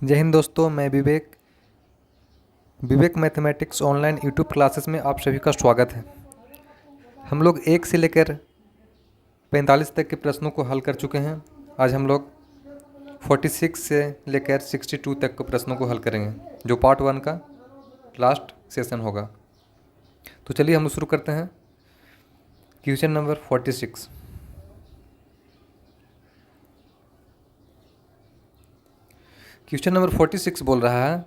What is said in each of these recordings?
जय हिंद दोस्तों, मैं विवेक विवेक मैथमेटिक्स ऑनलाइन यूट्यूब क्लासेस में आप सभी का स्वागत है। हम लोग 1 से लेकर 45 तक के प्रश्नों को हल कर चुके हैं। आज हम लोग 46 से लेकर 62 तक के प्रश्नों को हल करेंगे, जो पार्ट 1 का लास्ट सेशन होगा। तो चलिए हम शुरू करते हैं। Question number 46। क्वेश्चन नंबर 46 बोल रहा है,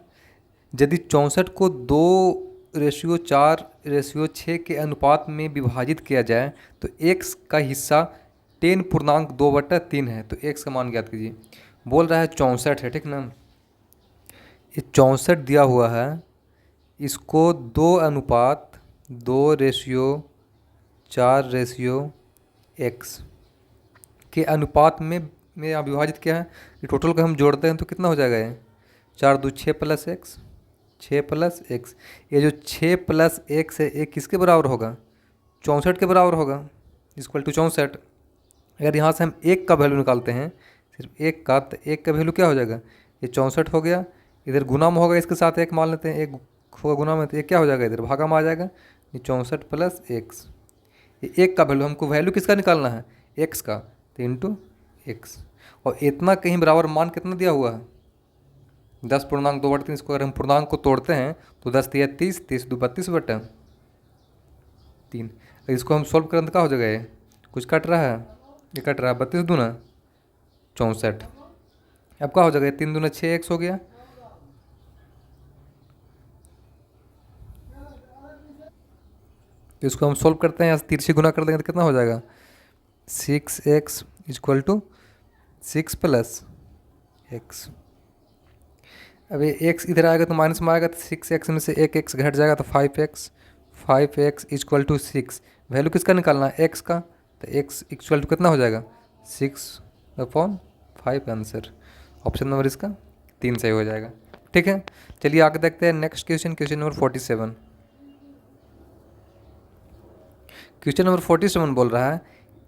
यदि 64 को 2:4:6 के अनुपात में विभाजित किया जाए तो x का हिस्सा 10.2/3 है। तो x का मान ज्ञात कीजिए। बोल रहा है 64 है, ठीक ना। ये 64 दिया हुआ है, इसको 2:4:x के अनुपात में यहाँ विभाजित किया है। ये टोटल का हम जोड़ते हैं तो कितना हो जाएगा? ये 4 2 6 + x, 6 + x। ये जो 6 + x है, ये किसके बराबर होगा? 64 के बराबर होगा, इक्वल टू 64। अगर यहाँ से हम एक का वैल्यू निकालते हैं, सिर्फ एक का, तो एक का वैल्यू क्या हो जाएगा? ये 64 हो गया। इधर गुना में होगा, इसके साथ एक मान लेते हैं, एक होगा गुना में, तो ये क्या हो जाएगा? इधर भागा में आ जाएगा। ये 64 + x। ये एक का वैल्यू, हमको वैल्यू किसका निकालना है? x का, तो इंटू x। और इतना कहीं बराबर मान कितना दिया हुआ है? 10.2/3। इसको अगर हम पूर्णांक को तोड़ते हैं तो 10 × 30, 30 × 2 = 32/3। इसको हम सॉल्व करें तो क्या हो जाएगा? ये कुछ कट रहा है, ये कट रहा है, 32 दूना 64। अब क्या हो जाएगा? 3 दूना 6x हो गया। तो इसको हम सॉल्व करते हैं, यहाँ से तिरछी गुना कर देंगे तो कितना हो जाएगा? 6x = 6 + x। अब ये x इधर आएगा तो माइनस में आएगा, तो 6x में से एक x घट जाएगा तो 5x = 6। वैल्यू किसका निकालना है? x का। तो x = कितना हो जाएगा? 6/5 आंसर। ऑप्शन नंबर इसका 3 सही हो जाएगा। ठीक है, चलिए आगे देखते हैं next question. Question number 47। Question number 47 बोल रहा है,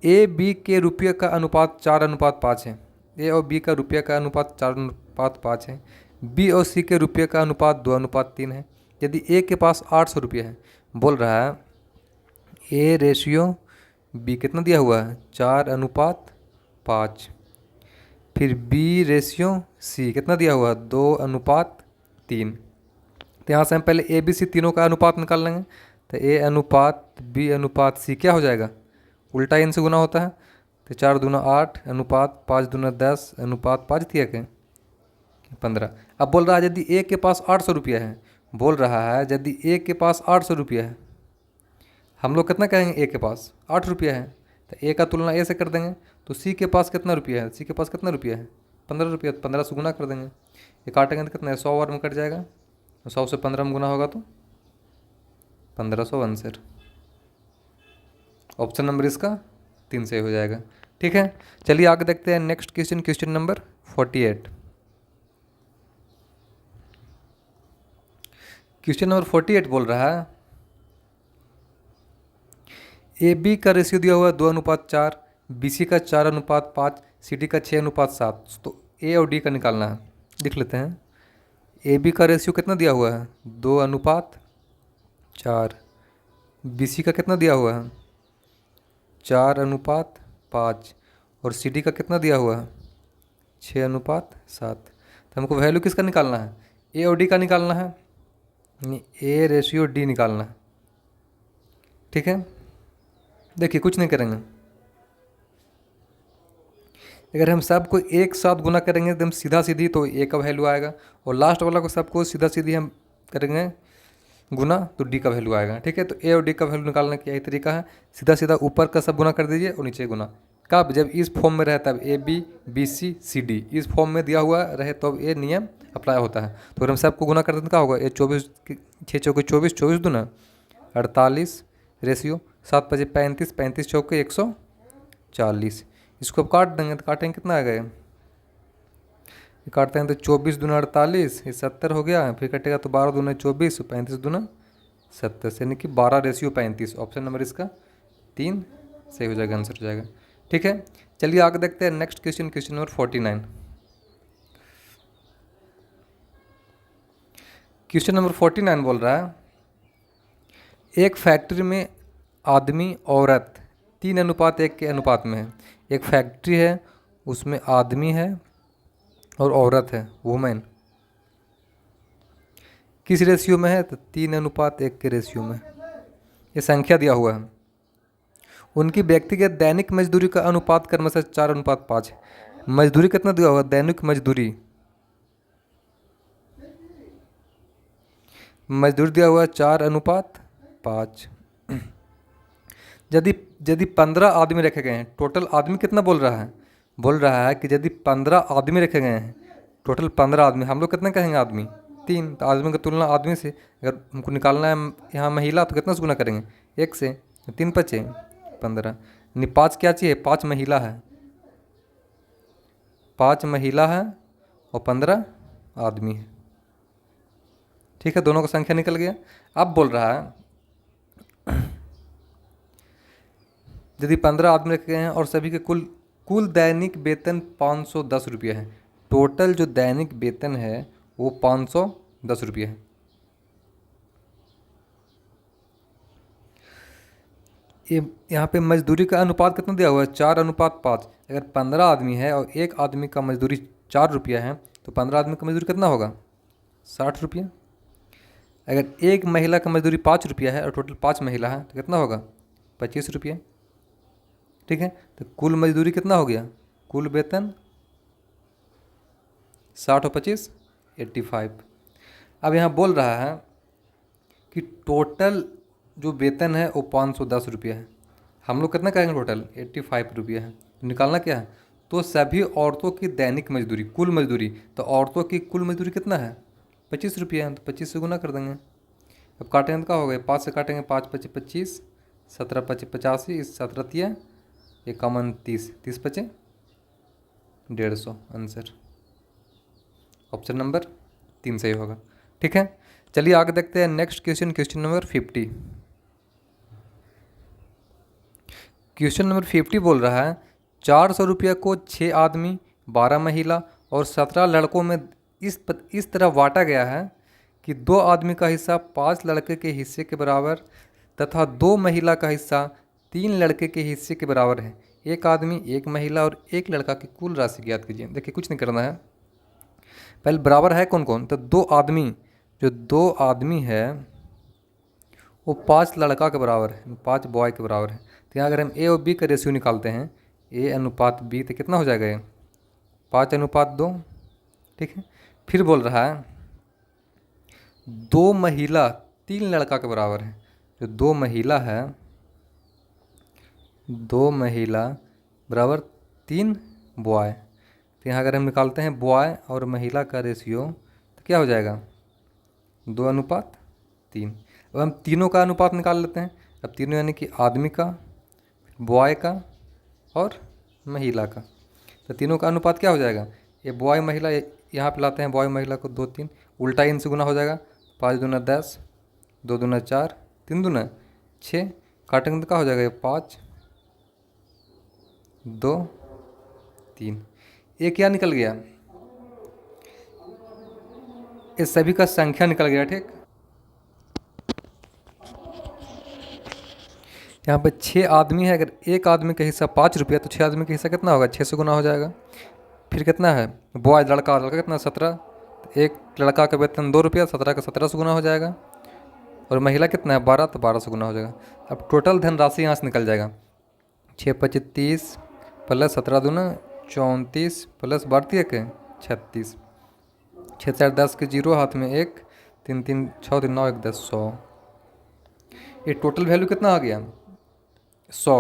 ए बी के रुपये का अनुपात 4:5 है। ए और बी का रुपये का अनुपात 4:5 है। बी और सी के रुपये का अनुपात 2:3 है। यदि ए के पास 800 रुपये है, बोल रहा है ए रेशियो बी कितना दिया हुआ है? 4:5। फिर बी रेशियो सी कितना दिया हुआ है? 2:3। तो यहाँ से हम पहले ए बी सी तीनों का अनुपात निकाल लेंगे। तो ए अनुपात बी अनुपात सी क्या हो जाएगा? उल्टा इनसे गुना होता है। तो 4 दूना 8 अनुपात 5 दूना 10 अनुपात 5 दिया क्या? 15। अब बोल रहा है यदि ए के पास 800 रुपया है, बोल रहा है यदि ए के पास 800 रुपया है, हम लोग कितना कहेंगे? ए के पास 8 रुपया है, तो ए का तुलना ए से कर देंगे। तो सी के पास कितना रुपया है? सी के पास कितना रुपया है? 15 रुपया। 15 से गुना कर देंगे। ये काटेंगे तो कितना है? 100 बार में कट जाएगा। 100 से 15 में गुना होगा तो 1500 आंसर। ऑप्शन नंबर इसका 3 सही हो जाएगा। ठीक है, चलिए आगे देखते हैं next question. Question number 48। Question number 48 बोल रहा है, ए बी का रेशियो दिया हुआ है 2:4, बी सी का 4:5, सी डी का 6:7। तो ए और डी का निकालना है। लिख लेते हैं। ए बी का रेशियो कितना दिया हुआ है? 2:4। बी सी का कितना दिया हुआ है? 4:5। और सी डी का कितना दिया हुआ है? 6:7। तो हमको वैल्यू किसका निकालना है? ए और डी का निकालना है, यानी ए रेशियो डी निकालना है। ठीक है, देखिए कुछ नहीं करेंगे। अगर हम सबको एक साथ गुना करेंगे एकदम सीधा सीधी, तो ए का वैल्यू आएगा। और लास्ट वाला को सबको सीधा सीधी हम करेंगे गुना, तो डी का वैल्यू आएगा। ठीक है, तो ए और डी का वैल्यू निकालने का यही तरीका है। सीधा सीधा ऊपर का सब गुना कर दीजिए और नीचे गुना। कब? जब इस फॉर्म में रहे तब। A B B C C D इस फॉर्म में दिया हुआ रहे तो अब ये नियम अप्लाई होता है। तो अगर हम सबको गुना करते हैं तो क्या होगा? ये 24 6 चौके 24, 24 दूना 48 रेशियो 7 5 35, 35 चौके 140। इसको अब काट देंगे तो काटेंगे कितना आ गया? काटते हैं तो 24 दूना 48, ये 70 हो गया। फिर कटेगा तो 12 दूना 24, 35 दूना 70, यानी कि 12:35। ऑप्शन नंबर इसका 3 सही हो जाएगा, आंसर हो जाएगा। ठीक है, चलिए आगे देखते हैं next question. Question number 49। Question number 49 बोल रहा है, एक फैक्ट्री में आदमी औरत 3:1 के अनुपात में है। एक फैक्ट्री है, उसमें आदमी है और औरत है, वुमेन। किस रेशियो में है? तो 3:1 के रेशियो में। ये संख्या दिया हुआ है। उनकी व्यक्तिगत दैनिक मजदूरी का अनुपात क्रमशः 4:5 है। मजदूरी कितना दिया हुआ? दैनिक मजदूरी दिया हुआ 4:5। यदि यदि 15 आदमी रखे गए हैं, टोटल आदमी कितना बोल रहा है? बोल रहा है कि यदि 15 आदमी रखे गए हैं, टोटल 15 आदमी, हम लोग कितना कहेंगे आदमी? 3। तो आदमी की तुलना आदमी से अगर हमको निकालना है यहाँ महिला, तो कितना से गुना करेंगे? 1 से। 3 बचे 15, यानी 5 क्या चाहिए? 5 महिला है, 5 महिला है और 15 आदमी है। ठीक है, दोनों का संख्या निकल गया। अब बोल रहा है यदि 15 आदमी रखे गए हैं और सभी के कुल दैनिक वेतन 510 रुपये है। टोटल जो दैनिक वेतन है वो 510 रुपये है। ये यहाँ पे मजदूरी का अनुपात कितना दिया हुआ है? 4:5। अगर 15 आदमी है और एक आदमी का मजदूरी 4 रुपया है, तो 15 आदमी का मजदूरी कितना होगा? 60 रुपया। अगर एक महिला का मजदूरी 5 रुपया है और टोटल 5 महिला है, तो कितना होगा? 25 रुपये। ठीक है, तो कुल मजदूरी कितना हो गया? कुल वेतन 60 और 25 85। अब यहाँ बोल रहा है कि टोटल जो वेतन है वो 510 रुपया है। हम लोग कितना कहेंगे? टोटल 85 रुपया है। तो निकालना क्या है? तो सभी औरतों की दैनिक मजदूरी, कुल मजदूरी, तो औरतों की कुल मजदूरी कितना है? 25 रुपया है। तो 25 से गुना कर देंगे। अब काटेंगे तो क्या हो गया? 5 से काटेंगे, 5 × 5 = 25, 17 × 5 = 85, 17 × 30 बचे 150। आंसर ऑप्शन नंबर 3 सही होगा। ठीक है, चलिए आगे देखते हैं next question, question number 50। Question number 50 बोल रहा है, 400 रुपये को 6 आदमी, 12 महिला और 17 लड़कों में इस तरह बांटा गया है कि 2 आदमी का हिस्सा 5 लड़के के हिस्से के बराबर तथा 2 महिला का हिस्सा 3 लड़के के हिस्से के बराबर है। एक आदमी, एक महिला और एक लड़का की कुल राशि ज्ञात कीजिए। देखिए, कुछ नहीं करना है, पहले बराबर है कौन कौन? तो 2 आदमी, जो 2 आदमी है वो 5 लड़का के बराबर है, 5 बॉय के बराबर है। तो यहाँ अगर हम ए और बी का रेशियो निकालते हैं, A/B, तो कितना हो जाएगा? 5:2। ठीक है, फिर बोल रहा है 2 महिला 3 लड़का के बराबर है। जो 2 महिला है, 2 महिला बराबर 3 बॉय। तो यहाँ अगर हम निकालते हैं बॉय और महिला का रेशियो, तो क्या हो जाएगा? 2:3। अब हम तीनों का अनुपात निकाल लेते हैं। अब तीनों यानी कि आदमी का, बॉय का और महिला का। तो तीनों का अनुपात क्या हो जाएगा? ये बॉय महिला यहाँ पे लाते हैं, बॉय महिला को 2 3, उल्टा इनसे गुना हो जाएगा। 5 दूना 10, 2 दूना 4, 3 दूना 6, काटेंगे तो क्या हो जाएगा? 5 2 3। ये क्या निकल गया? इस सभी का संख्या निकल गया। ठीक, यहाँ पे 6 आदमी है। अगर एक आदमी का हिस्सा 5 रुपया, तो 6 आदमी का हिस्सा कितना होगा? 6 से गुना हो जाएगा। फिर कितना है? बॉय, लड़का कितना? 17। एक लड़का का वेतन 2 रुपया, 17 का 17 से गुना हो जाएगा। और महिला कितना है? 12, तो 12 से गुना हो जाएगा। अब टोटल धनराशि यहाँ से निकल जाएगा। 6 × 25 = 30 प्लस 17 दूना 34 प्लस 12 1 36। 6 × 4 = 10 के 0, हाथ में 1, 3 3 6 3 9 1 10 100। ये टोटल वैल्यू कितना आ गया? 100।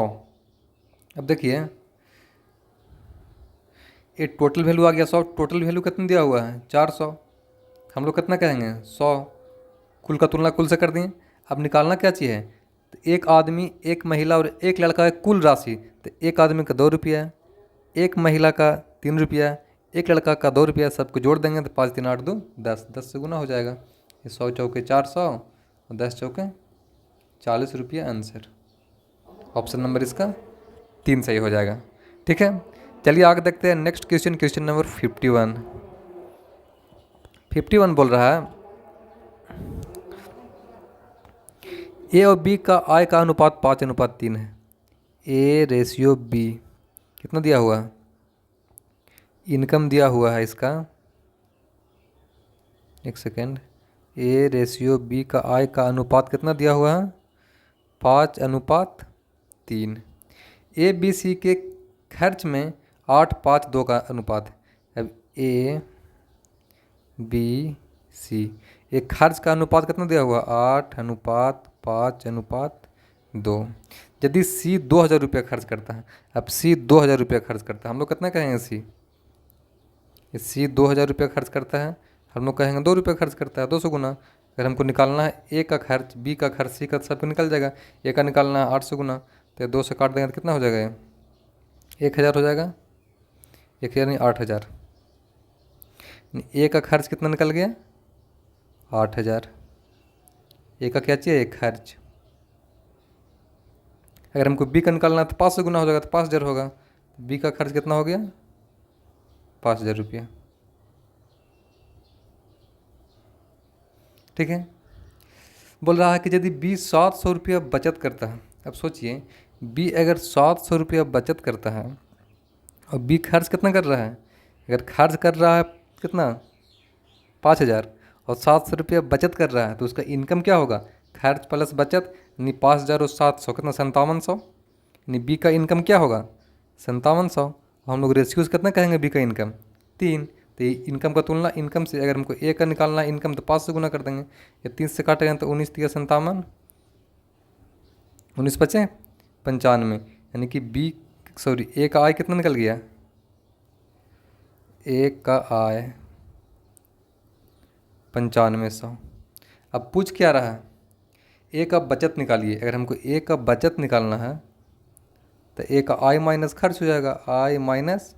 अब देखिए, ये टोटल वैल्यू आ गया 100। टोटल वैल्यू कितना दिया हुआ है? 400। हम लोग कितना कहेंगे? 100। कुल का तुलना कुल से कर दिए। अब निकालना क्या चाहिए? तो एक आदमी, एक महिला और एक लड़का की कुल राशि। तो एक आदमी का 2 रुपया, एक महिला का 3 रुपया, एक लड़का का 2 रुपया, सबको जोड़ देंगे तो 5 3 8 2 10, 10 से गुना हो जाएगा। ये 100 चौके 400 और 10 चौके 40 रुपया। आंसर ऑप्शन नंबर इसका 3 सही हो जाएगा। ठीक है, चलिए आगे देखते हैं नेक्स्ट क्वेश्चन, क्वेश्चन नंबर 51। 51 बोल रहा है, ए और बी का आय का अनुपात 5:3 है। ए रेशियो बी कितना दिया हुआ है? इनकम दिया हुआ है इसका, एक सेकेंड, ए रेशियो बी का आय का अनुपात कितना दिया हुआ है? 5:3। ए बी सी के खर्च में 8:5:2 का अनुपात है। अब ए बी सी एक खर्च का अनुपात कितना दिया हुआ? 8:5:2। यदि सी 2,000 रुपया खर्च करता है, अब सी 2,000 रुपया खर्च करता है, हम लोग कितना कहेंगे? सी 2,000 रुपया खर्च करता है, हम लोग कहेंगे 2 रुपये खर्च करता है, 200 गुना। अगर हमको निकालना है ए का खर्च, बी का खर्च, सी का, सबको निकल जाएगा। ए का निकालना है 800 गुना, तो 2 से काट देंगे तो कितना हो जाएगा? ये 1,000 हो जाएगा। 1,000 नहीं, 8,000। ए का खर्च कितना निकल गया? 8,000। ए का क्या चाहिए? खर्च। अगर हमको बी का निकालना है तो 500 गुना हो जाएगा, तो 5,000 होगा। बी का खर्च कितना हो गया? 5,000 रुपया। ठीक है। बोल रहा है कि यदि बी 700 रुपया बचत करता है, अब सोचिए बी अगर 700 रुपया बचत करता है और बी खर्च कितना कर रहा है? अगर खर्च कर रहा है कितना? 5,000, और 700 रुपया बचत कर रहा है, तो उसका इनकम क्या होगा? खर्च प्लस बचत, यानी 5,000 और 700 कितना? 5700। यानी बी का इनकम क्या होगा? 5700। हम लोग रेशियोज कितना कहेंगे बी का इनकम? 3। तो इनकम का तुलना इनकम से, अगर हमको ए का निकालना है इनकम, तो 5 से गुना कर देंगे। ये 3 से काटेंगे तो 19 3 57, 19 बचे 95। यानी कि बी सॉरी ए का आय कितना निकल गया? ए का आय 9500। अब पूछ क्या रहा है? ए का बचत निकालिए। अगर हमको ए का बचत निकालना है तो ए का आय माइनस खर्च हो जाएगा, आय माइनस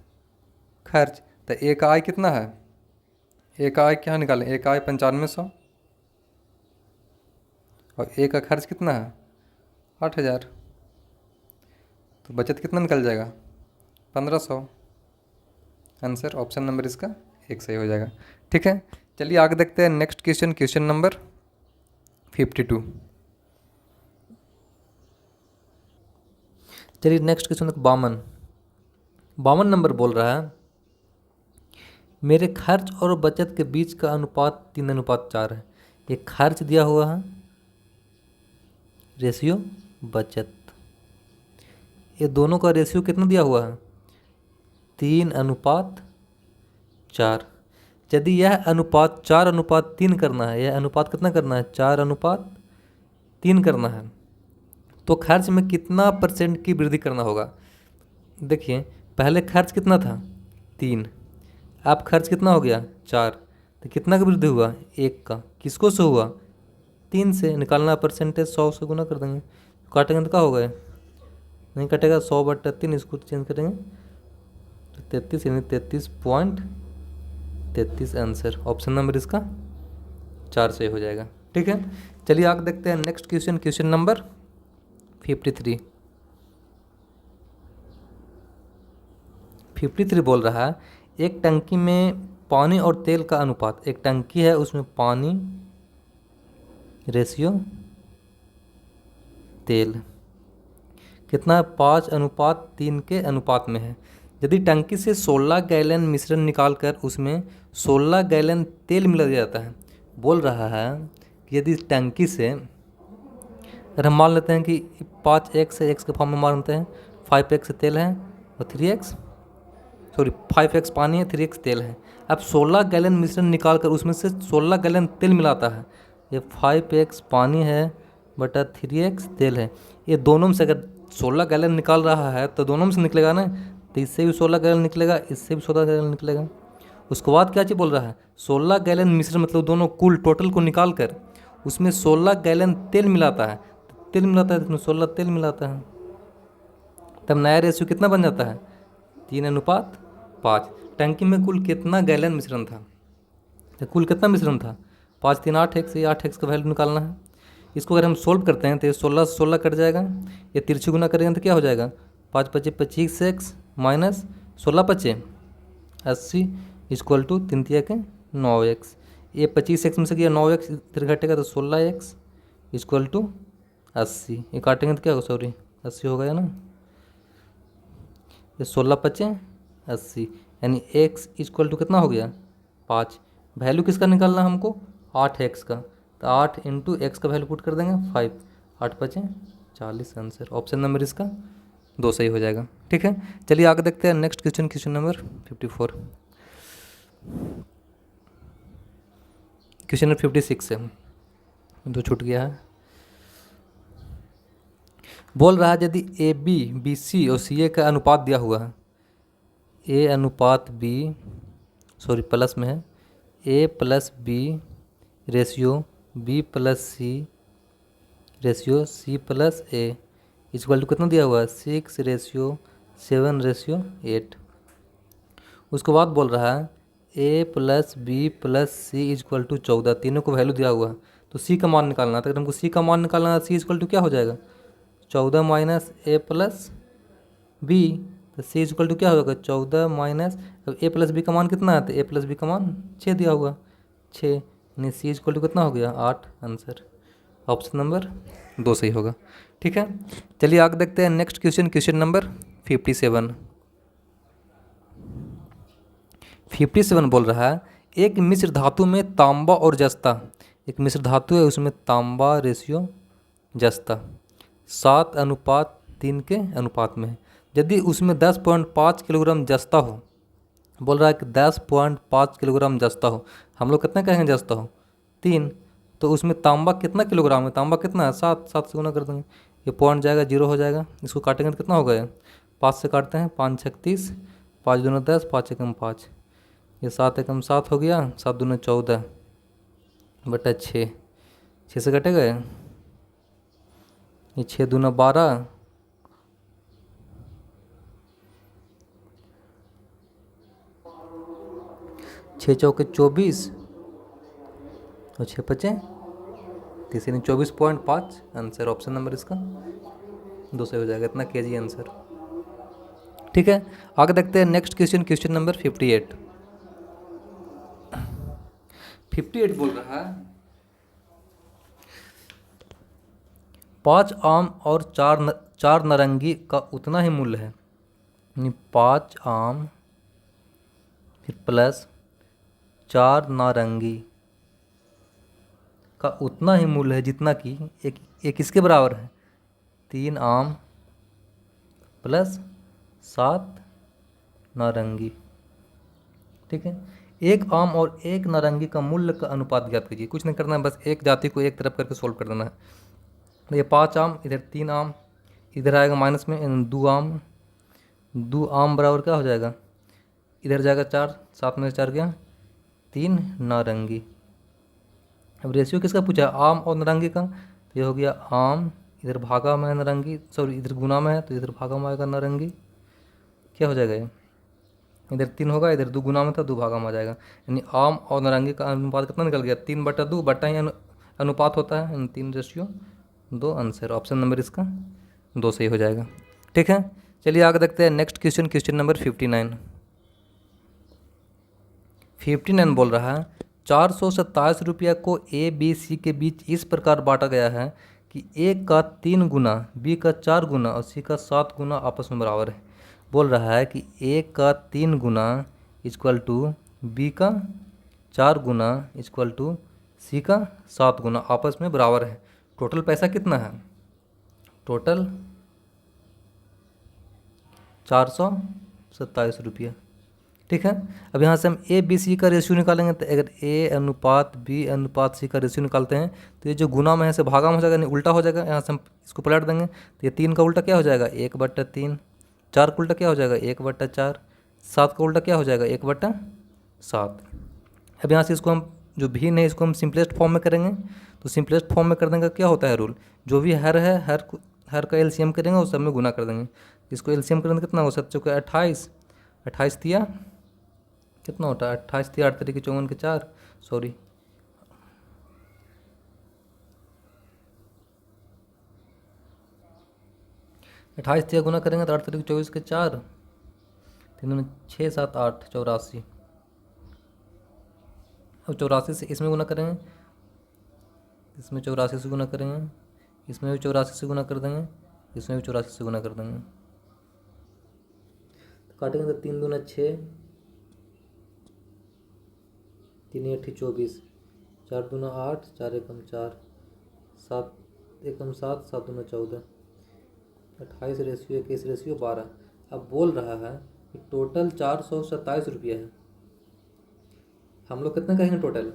खर्च। तो ए का आय कितना है? ए का आय क्या निकालें? ए का आय 9500, और ए का खर्च कितना है? 8,000। तो बचत कितना निकल जाएगा? 1,500। आंसर ऑप्शन नंबर इसका 1 सही हो जाएगा। ठीक है, चलिए आगे देखते हैं नेक्स्ट क्वेश्चन, क्वेश्चन नंबर 52। चलिए नेक्स्ट क्वेश्चन 52 नंबर बोल रहा है, मेरे खर्च और बचत के बीच का अनुपात 3:4 है। ये खर्च दिया हुआ है, रेशियो बचत, ये दोनों का रेशियो कितना दिया हुआ है? 3:4। यदि यह अनुपात 4:3 करना है, यह अनुपात कितना करना है? 4:3 करना है, तो खर्च में कितना % की वृद्धि करना होगा? देखिए पहले खर्च कितना था? 3। अब खर्च कितना हो गया? 4। तो कितना का वृद्धि हुआ? 1 का। किसको से हुआ? 3 से। निकालना परसेंटेज, 100 से गुना कर देंगे, काटेंगे तो क्या होगा? नहीं कटेगा, 100/3, इसको चेंज करेंगे तो 33, यानी 33.33 आंसर ऑप्शन नंबर इसका 4 से हो जाएगा। ठीक है, चलिए आगे देखते हैं नेक्स्ट क्वेश्चन, क्वेश्चन नंबर 53। 53 बोल रहा है, एक टंकी में पानी और तेल का अनुपात, एक टंकी है उसमें पानी रेशियो तेल कितना? 5:3 के अनुपात में है। यदि टंकी से 16 गैलन मिश्रण निकालकर उसमें 16 गैलन तेल मिला जाता है। बोल रहा है कि यदि टंकी से, अगर हम मान लेते हैं कि 5x है, x के फॉर्म में मान लेते हैं, 5x तेल है और 5x पानी है, 3x तेल है। अब 16 गैलन मिश्रण निकालकर उसमें से 16 गैलन तेल मिलाता है। ये 5x पानी है बटा 3x तेल है। ये दोनों में से अगर 16 गैलन निकाल रहा है तो दोनों में से निकलेगा ना, तो इससे भी 16 गैलन निकलेगा, इससे भी 16 गैलन निकलेगा। उसके बाद क्या चीज़ बोल रहा है? 16 गैलन मिश्रण मतलब दोनों कुल टोटल को निकाल कर उसमें 16 गैलन तेल मिलाता है। तेल मिलाता है, इसमें 16 तेल मिलाता है, तब नया रेशियो कितना बन जाता है? 3:5। टंकी में कुल कितना गैलन मिश्रण था? तो कुल कितना मिश्रण था? 5 3 8x, ये 8x का वैल्यू निकालना है। इसको अगर हम सोल्व करते हैं तो ये 16 से 16 कट जाएगा, ये तिरछी गुना करेंगे तो क्या हो जाएगा? 5 5 25x minus 16 5 80 equal to 3 3 9x। ये 25x में से किया 9x इधर घटेगा तो 16x इक्वल टू 80, ये काटेंगे तो क्या होगा, सॉरी 80 हो गया ना, ये 16×5 = 80, यानी x इक्वल टू कितना हो गया 5। वैल्यू किसका निकालना है हमको, 8x का, तो 8 × x का वैल्यू पुट कर देंगे 5, 8×5 = 40 आंसर। ऑप्शन नंबर इसका 2 सही हो जाएगा। ठीक है, चलिए आगे देखते हैं next question, question number 54। Question number 56 है, जो छूट गया है। बोल रहा है यदि ए बी, बी सी और सी ए का अनुपात दिया हुआ है, ए अनुपात बी, सॉरी प्लस में है, A plus B ratio B plus C ratio C plus A equal to कितना दिया हुआ है, 6:7:8। उसके बाद बोल रहा है A plus B plus C equal to 14, तीनों को वैल्यू दिया हुआ है, तो सी का मान निकालना है। तो अगर हमको सी का मान निकालना है, सी इक्वल टू क्या हो जाएगा, 14 माइनस ए प्लस बी, तो सी इक्वल टू क्या होगा, 14 माइनस, अब ए प्लस बी का मान कितना है, तो ए प्लस बी का मान 6 दिया हुआ, 6, यानी सी इक्वल टू कितना हो गया 8 आंसर। ऑप्शन नंबर 2 सही होगा। ठीक है, चलिए आगे देखते हैं नेक्स्ट क्वेश्चन, क्वेश्चन नंबर 57। 57 बोल रहा है एक मिश्र धातु में तांबा और जस्ता, एक मिश्र धातु है उसमें तांबा रेशियो जस्ता 7:3 के अनुपात में है। यदि उसमें 10.5 किलोग्राम जस्ता हो, बोल रहा है कि 10.5 किलोग्राम जस्ता हो, हम लोग कितना कहेंगे जस्ता हो 3, तो उसमें तांबा कितना किलोग्राम है, तांबा कितना है 7, 7 से गुना कर देंगे, ये पॉइंट जाएगा 0 हो जाएगा, इसको काटेंगे तो कितना होगा, 5 से काटते हैं, 5 × 6 = 30, 5 दूना 10, 5 × 1 = 5, ये 7 × 1 = 7 हो गया, 7 दूना 14 बटा 6, 6 से कटेगा ये 6 दूना 12, 6 चौके 24 और 6 5 30, यानी 24.5 आंसर। ऑप्शन नंबर इसका 2 से हो जाएगा, इतना केजी आंसर। ठीक है, आगे देखते हैं नेक्स्ट क्वेश्चन, क्वेश्चन नंबर 58। 58 बोल रहा है 5 आम और 4 नारंगी का उतना ही मूल्य है, यानी 5 आम फिर प्लस 4 नारंगी का उतना ही मूल्य है जितना कि एक इसके बराबर है, 3 आम प्लस 7 नारंगी। ठीक है, एक आम और एक नारंगी का मूल्य का अनुपात ज्ञात कीजिए। कुछ नहीं करना है, बस एक जाति को एक तरफ करके सोल्व कर देना है। ये 5 आम, इधर 3 आम, इधर आएगा माइनस में 2 आम, 2 आम बराबर क्या हो जाएगा, इधर जाएगा 4, 7 में से 4 गया 3 नारंगी। अब रेशियो किसका पूछा है, आम और नारंगी का, तो ये हो गया आम, इधर भागा में है नारंगी, सॉरी इधर गुना में है तो इधर भागा में आएगा नारंगी, क्या हो जाएगा ये, इधर 3 होगा, इधर 2 गुना में था 2 भागा में आ जाएगा, यानी आम और नारंगी का अनुपात कितना निकल गया, 3/2 बटा ही अनुपात होता है, यानी 3:2 आंसर। ऑप्शन नंबर इसका 2 सही हो जाएगा। ठीक है, चलिए आगे देखते हैं नेक्स्ट क्वेश्चन, क्वेश्चन नंबर 59। 59 बोल रहा है 427 रुपया को ए बी सी के बीच इस प्रकार बांटा गया है कि ए का 3 गुना, बी का 4 गुना और सी का 7 गुना आपस में बराबर है। बोल रहा है कि ए का 3 गुना इक्वल टू बी का 4 गुना इक्वल टू सी का 7 गुना आपस में बराबर है। टोटल पैसा कितना है, टोटल 427 रुपया। ठीक है, अब यहाँ से हम ए बी सी का रेशियो निकालेंगे, तो अगर ए अनुपात बी अनुपात सी का रेशियो निकालते हैं तो ये जो गुना में है से भागा में हो जाएगा, नहीं उल्टा हो जाएगा। यहाँ से हम इसको पलट देंगे तो ये 3 का उल्टा क्या हो जाएगा 1/3, 4 का उल्टा क्या हो जाएगा 1/4, 7 का उल्टा क्या हो जाएगा 1/7। अब यहाँ से इसको हम जो भिन्न है इसको हम सिंपलेस्ट फॉर्म में करेंगे, तो सिंपलेस्ट फॉर्म में कर देंगे क्या होता है रूल, जो भी हर है हर का एलसीएम करेंगे उस सब में गुना कर देंगे। इसको एलसीएम करेंगे कितना हो, 7 चौके 28, 28 दिया कितना होता है 28 दिया 8 तरीके 54 के 4, सॉरी 28 दिया गुना करेंगे तो 8 तरीके 24 के 4, 3 6 7 8 84। अब 84 से इसमें गुना करेंगे, इसमें 84 से गुना करेंगे, इसमें भी 84 से गुना कर देंगे, इसमें भी 84 से गुना कर देंगे। तो काटेंगे तो 3 दूना 6, 3 8 24, 4 दूना 8, 4 एकम 4, 7 एकम 7, 7 दूना 14, 28 रेशियो 21 रेशियो 12। अब बोल रहा है कि टोटल 427 रुपया है। हम लोग कितना कहेंगे टोटल?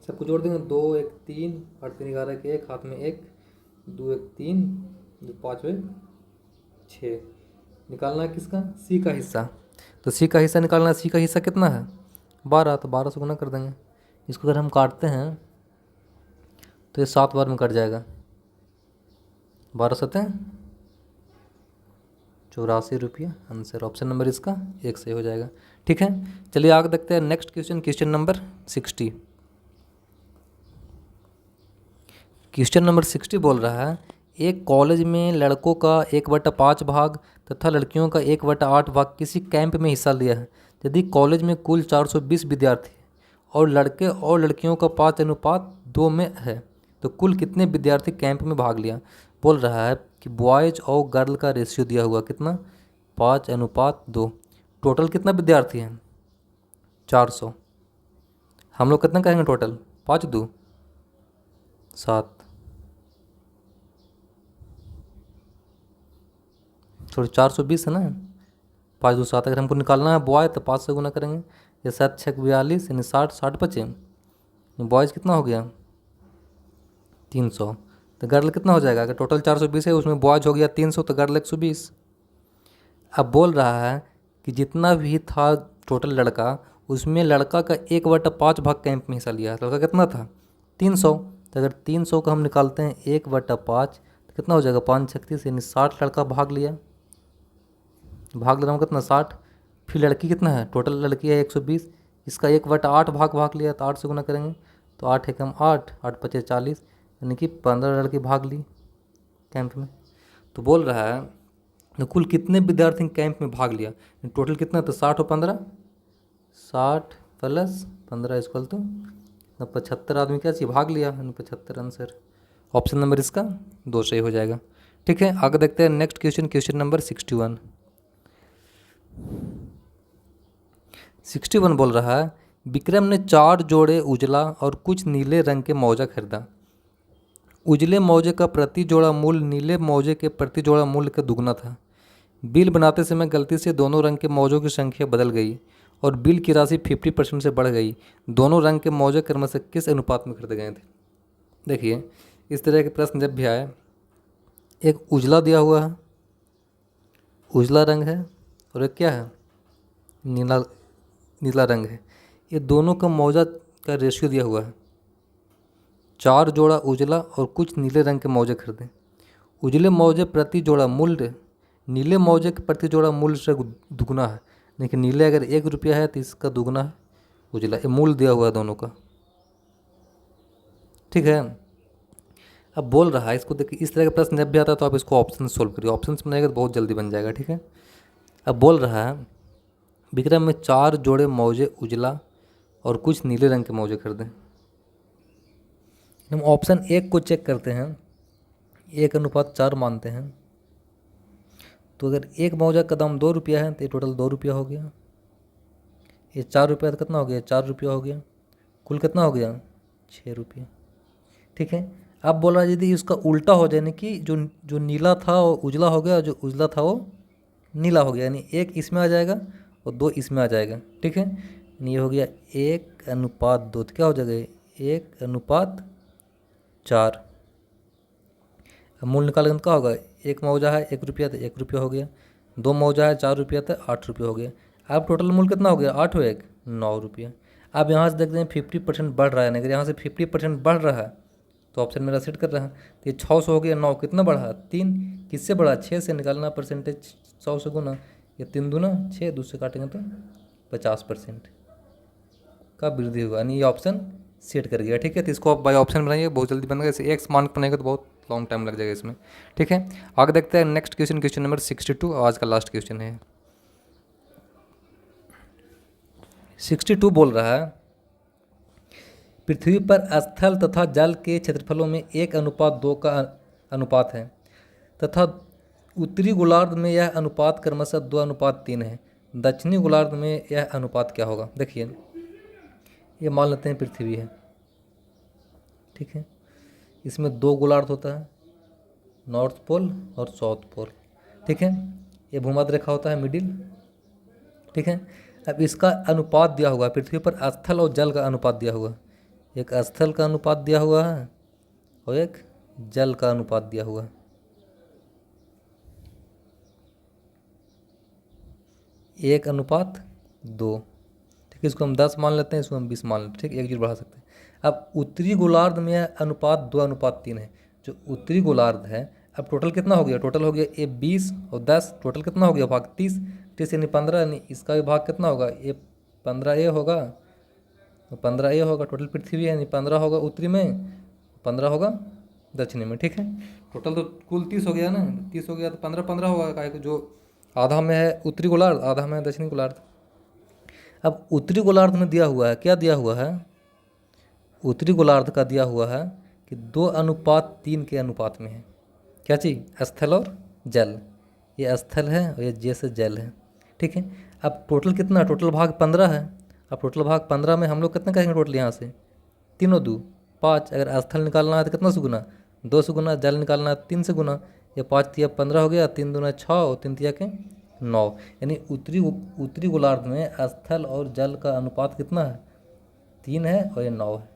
सबको जोड़ देंगे, 2 1 3, 8 3 11 के 1, हाथ में 1, 2 1 3, 2 5 1 6। निकालना है किसका? सी का हिस्सा। तो सी का हिस्सा निकालना है। सी का हिस्सा कितना है? 12। तो 12 से गुना कर देंगे। इसको अगर हम काटते हैं तो ये 7 बार में कट जाएगा। 12 सतह 84 रुपया। आंसर ऑप्शन नंबर इसका 1 सही हो जाएगा। ठीक है, चलिए आगे देखते हैं next question, question number 60। Question number 60 बोल रहा है, एक कॉलेज में लड़कों का 1/5 भाग तथा लड़कियों का 1/8 भाग किसी कैंप में हिस्सा लिया है। यदि कॉलेज में कुल 420 विद्यार्थी और लड़के और लड़कियों का 5:2 में है तो कुल कितने विद्यार्थी कैंप में भाग लिया। बोल रहा है कि बॉयज और गर्ल का रेशियो दिया हुआ कितना? 5:2। टोटल कितना विद्यार्थी हैं? 400। हम लोग कितना कहेंगे टोटल? 5 2 7, सॉरी 420 है ना, 5 2 7। अगर हमको निकालना है बॉय तो 5 से गुना करेंगे। ये 7 6 42 यानी 60, 60 बचे। बॉयज़ कितना हो गया? 300। तो गर्ल कितना हो जाएगा? अगर टोटल 420 है उसमें बॉयज हो गया 300 तो गर्ल 120। अब बोल रहा है कि जितना भी था टोटल लड़का, उसमें लड़का का 1/5 भाग कैंप में हिस्सा लिया। लड़का कितना था? 300। तो अगर 300 का हम निकालते हैं 1/5 तो कितना हो जाएगा? 5 36 यानी 60 लड़का भाग लिया। भाग ले रहा हूँ कितना? 60। फिर लड़की कितना है? टोटल लड़की है 120, इसका 1/8 भाग लिया तो 8 से गुना करेंगे तो 8 एकम 8, 8 5 40 यानी कि 15 लड़की भाग ली कैंप में। तो बोल रहा है तो कुल कितने विद्यार्थी कैंप में भाग लिया? टोटल कितना? तो 60 और 15, 60 प्लस 15 इक्वल टू 75 आदमी क्या चाहिए? भाग लिया, 75। आंसर ऑप्शन नंबर इसका 2 सही हो जाएगा। ठीक है, आगे देखते हैं नेक्स्ट क्वेश्चन, क्वेश्चन नंबर 61। 61 बोल रहा है, विक्रम ने 4 जोड़े उजला और कुछ नीले रंग के मौजा खरीदा। उजले मौजे का प्रति जोड़ा मूल्य नीले मौजे के प्रति जोड़ा मूल्य का दुगना था। बिल बनाते समय गलती से दोनों रंग के मौजों की संख्या बदल गई और बिल की राशि 50% से बढ़ गई। दोनों रंग के मौजे क्रमशः किस अनुपात में खरीदे गए थे? देखिए, इस तरह के प्रश्न जब भी आए, एक उजला दिया हुआ है, उजला रंग है, और एक क्या है? नीला रंग है। ये दोनों का मौजा का रेशियो दिया हुआ है। 4 जोड़ा उजला और कुछ नीले रंग के मौजे खरीदें। उजले मौजे प्रति जोड़ा मूल्य नीले मौजे के प्रति जोड़ा मूल्य से दुगना है। लेकिन नीले अगर 1 रुपया है तो इसका दुगना है उजला। ये मूल्य दिया हुआ है दोनों का। ठीक है, अब बोल रहा है, इसको देखिए, इस तरह का प्रश्न जब भी आता है तो आप इसको ऑप्शन सोल्व करिए। ऑप्शन बनाएगा तो बहुत जल्दी बन जाएगा। ठीक है, अब बोल रहा है विक्रम में 4 जोड़े मौजे उजला और कुछ नीले रंग के मौजे खरीदें। हम ऑप्शन 1 को चेक करते हैं, 1:4 मानते हैं। तो अगर एक मौजा का दाम 2 रुपया है तो ये टोटल 2 रुपया हो गया। ये 4 रुपया तो कितना हो गया? 4 रुपया हो गया। कुल कितना हो गया? 6 रुपया। ठीक है, अब बोल रहा है यदि इसका उल्टा हो जाए, यानी कि जो नीला था वो उजला हो गया और जो उजला था वो नीला हो गया, यानी 1 इसमें आ जाएगा और 2 इसमें आ जाएगा। ठीक है, यानी ये हो गया 1:2। तो क्या हो जाएगा? 1:4। अब मूल निकालेंगे तो क्या होगा? एक मौजा है 1 रुपया तो 1 रुपया हो गया। 2 मौजा है 4 रुपया तो 8 रुपया हो गया। अब टोटल मूल कितना हो गया? 8 हो 1 9 रुपया। अब यहाँ से देखते हैं 50% बढ़ रहा है। अगर यहाँ से 50% बढ़ रहा है तो ऑप्शन मेरा सेट कर रहा है। तो ये 600 हो गया। 9 कितना बढ़ा? 3। किससे बढ़ा? 6 से। निकालना परसेंटेज 100 से गुना। ये 3 दूना 6, 2 से काटेंगे तो 50% का वृद्धि होगा, यानी ये ऑप्शन सेट कर गया। ठीक है, तो इसको आप बाय ऑप्शन बनाइए, बहुत जल्दी बन गया। इसे एक्स मान बनाएगा तो बहुत लॉन्ग टाइम लग जाएगा इसमें। ठीक है, आगे देखते हैं नेक्स्ट क्वेश्चन, क्वेश्चन नंबर 62। आज का लास्ट क्वेश्चन है। 62 बोल रहा है, पृथ्वी पर स्थल तथा जल के क्षेत्रफलों में 1:2 का अनुपात है तथा उत्तरी गोलार्ध में यह अनुपात क्रमशः 2:3 है, दक्षिणी गोलार्ध में यह अनुपात क्या होगा। देखिए ये मान लेते हैं पृथ्वी है, ठीक है, इसमें 2 गोलार्ध होता है, नॉर्थ पोल और साउथ पोल, ठीक है, ये भूमध्य रेखा होता है मिडिल, ठीक है। अब इसका अनुपात दिया हुआ है, पृथ्वी पर स्थल और जल का अनुपात दिया हुआ है, एक स्थल का अनुपात दिया हुआ है और एक जल का अनुपात दिया हुआ है। एक अनुपात 2, ठीक है, इसको हम 10 मान लेते हैं, इसको हम 20 मान लेते हैं, ठीक, 1 जीरो बढ़ा सकते हैं। अब उत्तरी गोलार्ध में यह अनुपात 2:3 है, जो उत्तरी गोलार्ध है। अब टोटल कितना हो गया, टोटल हो गया ये 20 और 10, टोटल कितना हो गया भाग 30, 30 यानी 15, यानी इसका भी भाग कितना होगा, ये 15 ये होगा, तो 15 ये होगा, टोटल पृथ्वी है, यानी 15 होगा उत्तरी में, 15 होगा दक्षिणी में, ठीक है। टोटल तो कुल 30 हो गया ना, 30 हो गया तो 15 15 होगा, काहे को जो आधा में है उत्तरी गोलार्ध, आधा में है दक्षिणी गोलार्ध। अब उत्तरी गोलार्ध में दिया हुआ है, क्या दिया हुआ है, उत्तरी गोलार्ध का दिया हुआ है कि 2:3 के अनुपात में है, क्या चीज़, स्थल और जल, ये स्थल है और ये जैसे जल है, ठीक है। अब टोटल कितना, टोटल भाग 15 है। अब टोटल भाग 15 में हम लोग कितना कहेंगे टोटल, यहाँ से 3 और 2 5, अगर स्थल निकालना है तो कितना से गुना, 2 से गुना, जल निकालना है 3 से गुना, ये 5 तिया 15 हो गया, 3 दूना 6 और 3 तिया के 9, यानी उत्तरी गोलार्ध में स्थल और जल का अनुपात कितना है, 3 है और ये 9 है,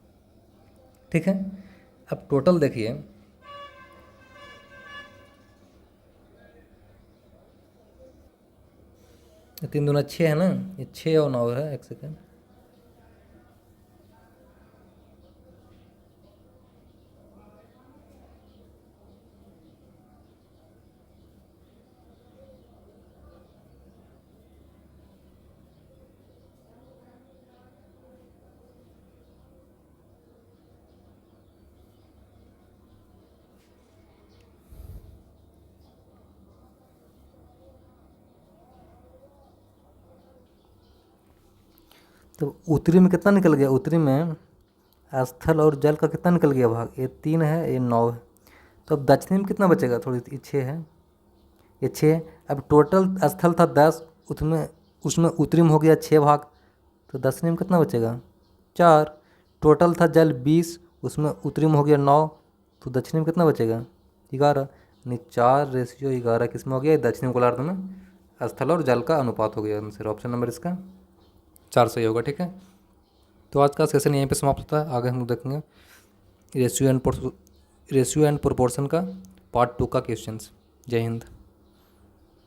ठीक है। अब टोटल देखिए, ये 3 दूना 6 है ना, ये 6 और 9 है, एक सेकेंड, तो उत्तरी में कितना निकल गया, उत्तरी में स्थल और जल का कितना निकल गया भाग, ये 3 है, ये 9 है। तो अब दक्षिणी में कितना बचेगा, थोड़ी, ये 6 है, ये 6। अब टोटल स्थल था 10, उसमें उसमें उत्तरी में हो गया 6 भाग, तो दक्षिणी में कितना बचेगा, 4। टोटल था जल 20, उसमें उत्तरी में हो गया 9, तो दक्षिणी में कितना बचेगा, 11, यानी 4:11 किस में हो गया, दक्षिणी गोलार्ध में स्थल और जल का अनुपात हो गया आंसर, ऑप्शन नंबर इसका 4 सही होगा, ठीक है। तो आज का सेशन यहीं पे समाप्त होता है, आगे हम लोग देखेंगे रेशियो एंड प्रोपोर्शन का पार्ट 2 का क्वेश्चंस। जय हिंद।